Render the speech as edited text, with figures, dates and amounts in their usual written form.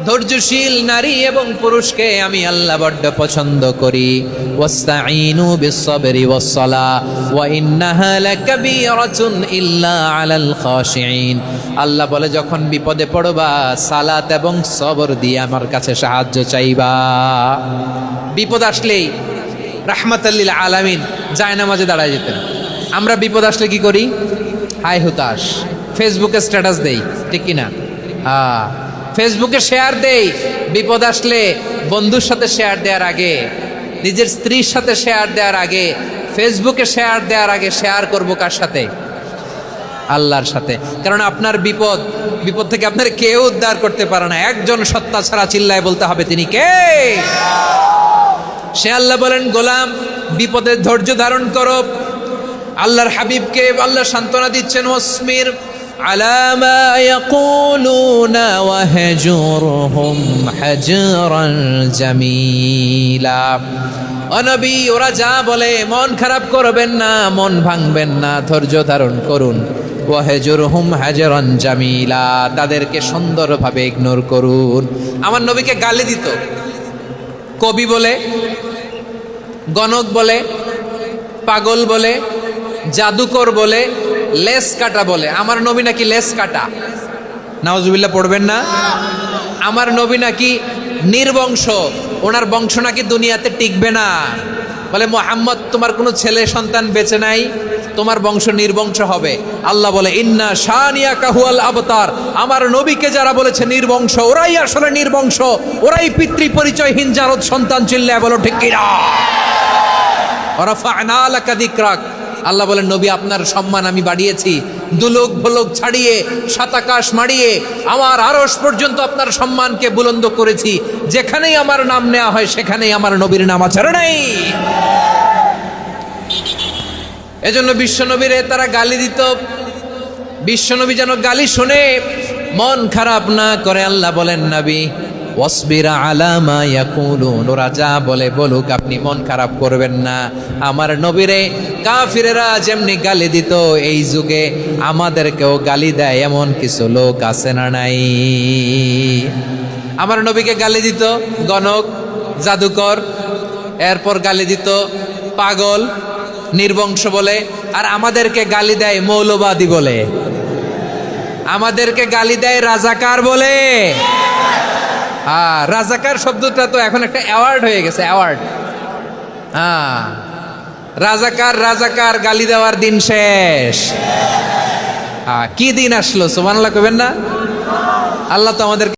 ধৈর্যশীল নারী এবং পুরুষকে আমি আল্লাহ বড্ড পছন্দ করি। ওয়াস্তাঈনু বিস-সাবরি ওয়াস-সালাহ ওয়া ইন্নাহা লাকাবীরাতুন ইল্লা আলাল খাশিঈন। আল্লাহ বলে যখন বিপদে পড়বা সালাত এবং সবর দিয়ে আমার কাছে সাহায্য চাইবা। বিপদ আসলেই রাহমাতাল লিল আলামিন জায়নামাজে দাঁড়ায় যেতেন। আমরা বিপদ আসলে কি করি? হায় হুতাশ, ফেসবুকে স্ট্যাটাস দেই, ঠিক কিনা? হ্যাঁ, ফেসবুকে শেয়ার দেই। বিপদ আসলে বন্ধুর সাথে শেয়ার দেওয়ার আগে, নিজের স্ত্রীর সাথে শেয়ার দেওয়ার আগে, ফেসবুকে শেয়ার দেওয়ার আগে শেয়ার করবো কার সাথে? আল্লাহর সাথে। কারণ আপনার বিপদ থেকে আপনার কেউ উদ্ধার করতে পারে না, একজন সত্তা ছাড়া। চিল্লায় বলতে হবে তিনি কে? সে আল্লাহ বলেন, গোলাম বিপদে ধৈর্য ধারণ করো। আল্লাহর হাবিবকে আল্লাহ সান্ত্বনা দিচ্ছেন, ওয়াসমির আলা মা ইয়াকুলুনা ওয়াহজুরহুম হাজরান জামিলা। ও নবী, ওরা যা বলে মন খারাপ করবেন না, মন ভাঙবেন না, ধৈর্য ধারণ করুন। ওয়াহজুরহুম হাজরান জামিলা, তাদেরকে সুন্দরভাবে ইগনোর করুন। আমার নবীকে গালি দিত কবি বলে, গণক বলে, পাগল বলে, জাদুকর বলে, লেস কাটা বলে। আমার নবী নাকি লেস কাটা, নাউজুবিল্লাহ পড়বেন না। আমার নবী নাকি নির্বংশ, ওনার বংশ নাকি দুনিয়াতে টিকবে না। বলে মুহাম্মদ, তোমার কোনো ছেলে সন্তান বেঁচে নাই, তোমার বংশ নির্বংশ হবে। আল্লাহ বলে ইন্না শানিয়াকা হুয়াল আবতার। আমার নবীকে যারা বলেছে নির্বংশ, ওরাই আসলে নির্বংশ, ওরাই পিতৃ পরিচয়হীন জারদ সন্তান। চিল্লায় বলো ঠিক কিনা? রাফা'না লাকা যিকরাক। আল্লাহ বলেন, নবী আপনার সম্মান আমি বাড়িয়েছি। দুলোক ভোলোক ছাড়িয়ে, সাতাকাশ মাড়িয়ে আমার আরশ পর্যন্ত আপনার সম্মানকে বুলন্দ করেছি। যেখানেই আমার নাম নেওয়া হয় সেখানেই আমার নবীর নাম আছে নাই। এজন্য বিশ্বনবীরে তারা গালি দিত। বিশ্বনবী যেন গালি শুনে মন খারাপ না করে, আল্লাহ বলেন, নবী ওয়াসবির আলা মা ইয়াকুলুন, ওরা যা বলে বলুক, আপনি মন খারাপ করবেন না। আমার নবীরে কাফিরেরা যেমনি গালি দিত, এই যুগে আমাদেরকেও গালি দেয় এমন কিছু লোক আছে না নাই? আমার নবীকে গালি দিত গণক, জাদুকর, এরপর গালি দিত পাগল, নির্বংশ বলে। আর আমাদেরকে গালি দেয় মৌলবাদী বলে, আমাদেরকে গালি দেয় রাজাকার বলে। হ্যাঁ, রাজাকার শব্দটা তো এখন একটা অ্যাওয়ার্ড হয়ে গেছে, অ্যাওয়ার্ড। হ্যাঁ, রাজাকার রাজাকার গালি দেওয়ার দিন শেষ। কি দিন আসলো? সুবহানাল্লাহ কইবেন না? আল্লাহ তো আমাদের